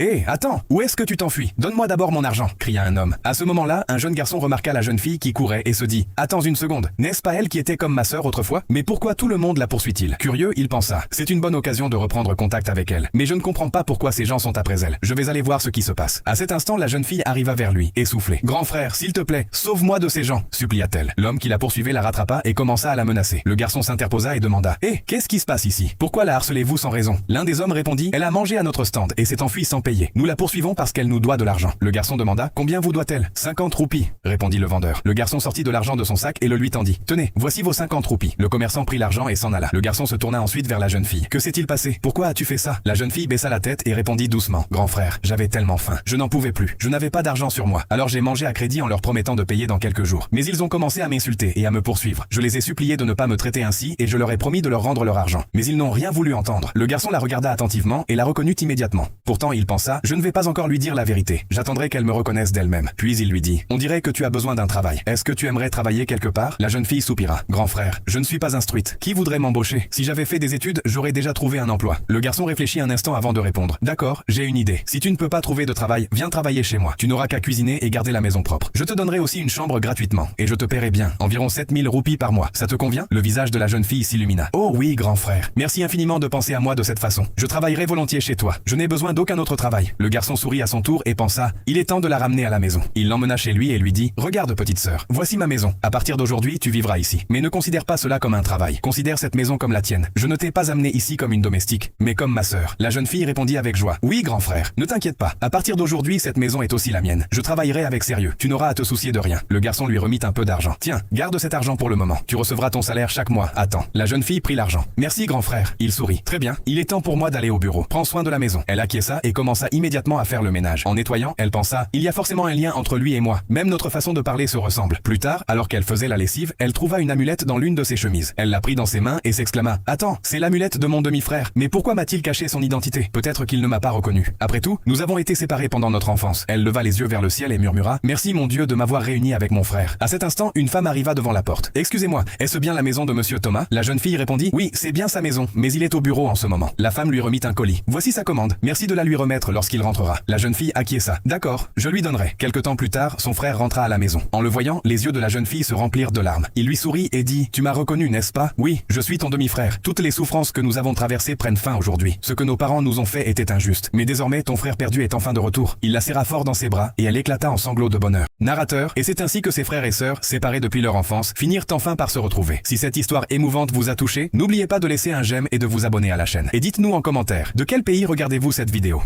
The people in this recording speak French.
Hé, attends, où est-ce que tu t'enfuis? Donne-moi d'abord mon argent, cria un homme. À ce moment-là, un jeune garçon remarqua la jeune fille qui courait et se dit « Attends une seconde, n'est-ce pas elle qui était comme ma sœur autrefois? Mais pourquoi tout le monde la poursuit-il » Curieux, il pensa « C'est une bonne occasion de reprendre contact avec elle. Mais je ne comprends pas pourquoi ces gens sont après elle. Je vais aller voir ce qui se passe. » À cet instant, la jeune fille arriva vers lui, essoufflée. « Grand frère, s'il te plaît, sauve-moi de ces gens » supplia-t-elle. L'homme qui la poursuivait la rattrapa et commença à la menacer. Le garçon s'interposa et demanda « Hé, qu'est-ce qui se passe ici? Pourquoi la harcelez-vous sans raison ?» L'un des hommes répondit « Elle a mangé à notre stand et s'est enfuie sans payer. Nous la poursuivons parce qu'elle nous doit de l'argent. » Le garçon demanda « Combien vous doit-elle ?»« 50 roupies, répondit le vendeur. Le garçon sortit de l'argent de son sac et le lui tendit. « Tenez, voici vos 50 roupies. » Le commerçant prit l'argent et s'en alla. Le garçon se tourna ensuite vers la jeune fille. « Que s'est-il passé? Pourquoi as-tu fait ça ?» La jeune fille baissa la tête et répondit doucement « Grand frère, j'avais tellement faim. Je n'en pouvais plus. Je n'avais pas d'argent sur moi. Alors j'ai mangé à crédit en leur promettant de payer dans quelques jours. Mais ils ont commencé à m'insulter et à me poursuivre. Je les ai suppliés de ne pas me traiter ainsi et je leur ai promis de leur rendre leur argent. Mais ils n'ont rien voulu entendre. » Le garçon la regarda attentivement et la reconnut immédiatement. Pourtant, il pensa « Je ne vais pas encore lui dire la vérité. J'attendrai qu'elle me reconnaisse d'elle-même. » Puis il lui dit « On dirait que tu as besoin d'un travail. Est-ce que tu aimerais travailler quelque part ?» La jeune fille soupira. « Grand frère, je ne suis pas instruite. Qui voudrait m'embaucher? Si j'avais fait des études, j'aurais déjà trouvé un emploi. » Le garçon réfléchit un instant avant de répondre. « D'accord, j'ai une idée. Si tu ne peux pas trouver de travail, viens travailler chez moi. Tu n'auras qu'à cuisiner et garder la maison propre. Je te donnerai aussi une chambre gratuitement. Et je te paierai bien, environ 7000 roupies par mois. Ça te convient ?» Le visage de la jeune fille s'illumina. « Oh oui, grand frère. Merci infiniment de penser à moi de cette façon. Je travaillerai volontiers chez toi. Je n'ai besoin d'aucun autre travail. » Le garçon sourit à son tour et pensa « Il est temps de la ramener à la maison. » Il l'emmena chez lui et lui dit « Regarde, petite sœur, voici ma maison. À partir d'aujourd'hui, tu vivras ici. Mais ne considère pas cela comme un travail. Considère cette maison comme la tienne. Je ne t'ai pas amené ici comme une domestique, mais comme ma sœur. » La jeune fille répondit avec joie « Oui, grand frère, ne t'inquiète pas. À partir d'aujourd'hui, cette maison est aussi la mienne. Je travaillerai avec sérieux. Tu n'auras à te soucier de rien. » Le garçon lui remit un peu d'argent. « Tiens, garde cet argent pour le moment. Tu recevras ton salaire chaque mois. Attends. » La jeune fille prit l'argent. « Merci, grand frère. » Il sourit. « Très bien. Il est temps pour moi d'aller au bureau. Prends soin de la maison. » Elle acquiesça et commença immédiatement à faire le ménage. En nettoyant, elle pensa « Il y a forcément un lien entre lui et moi. Même notre façon de parler se ressemble. » Plus tard, alors qu'elle faisait la lessive, elle trouva une amulette dans l'une de ses chemises. Elle la prit dans ses mains et s'exclama « Attends, c'est l'amulette de mon demi-frère. Mais pourquoi m'a-t-il caché son identité? Peut-être qu'il ne m'a pas reconnu. Après tout, nous avons été séparés pendant notre enfance. » Elle leva les yeux vers le ciel et murmura « Merci mon Dieu de m'avoir réuni avec mon frère. » À cet instant, une femme arriva devant la porte. « Excusez-moi, est-ce bien la maison de monsieur Thomas ?» La jeune fille répondit « Oui, c'est bien sa maison, mais il est au bureau en ce moment. » La femme lui remit un colis. « Voici sa commande. Merci de la lui remettre lorsqu'il rentrera. » La jeune fille acquiesça. « D'accord, je lui donnerai. » Quelque temps plus tard, son frère rentra à la maison. En le voyant, les yeux de la jeune fille se remplirent de larmes. Il lui sourit et dit « Tu m'as reconnu, n'est-ce pas? Oui, je suis ton demi-frère. Toutes les souffrances que nous avons traversées prennent fin aujourd'hui. Ce que nos parents nous ont fait était injuste. Mais désormais, ton frère perdu est enfin de retour. » Il la serra fort dans ses bras et elle éclata en sanglots de bonheur. Narrateur, et c'est ainsi que ses frères et sœurs, séparés depuis leur enfance, finirent enfin par se retrouver. Si cette histoire émouvante vous a touché, n'oubliez pas de laisser un j'aime et de vous abonner à la chaîne. Et dites-nous en commentaire, de quel pays regardez-vous cette vidéo?